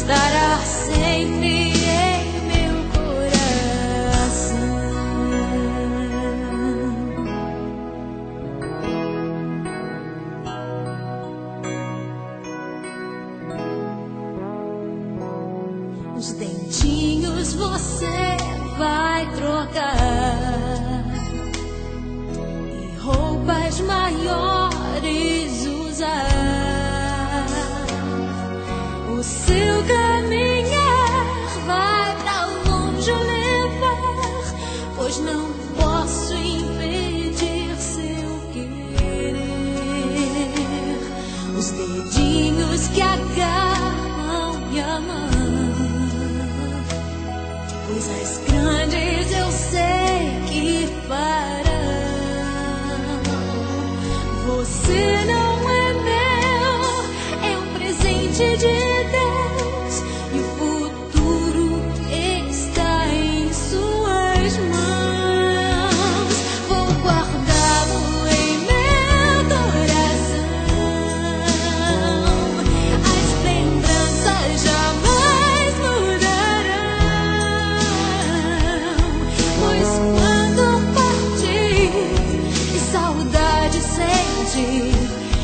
estará sempre em meu coração. Os dentinhos você vai trocar e roupas maiores usar. O seu caminhar vai pra longe levar, pois não posso impedir seu querer. Os dedinhos que agarram minha mão, coisas grandes eu sei que farão. Você não é meu, é um presente de Deus, e o futuro está em suas mãos. Vou guardá-lo em meu coração. As lembranças jamais mudarão, pois quando partir e saudade sentir,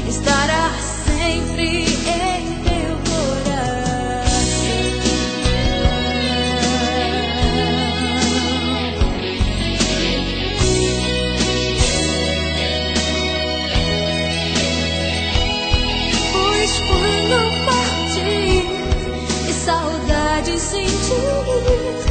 estará sempre em meu coração. Pois quando partir e saudade sentir,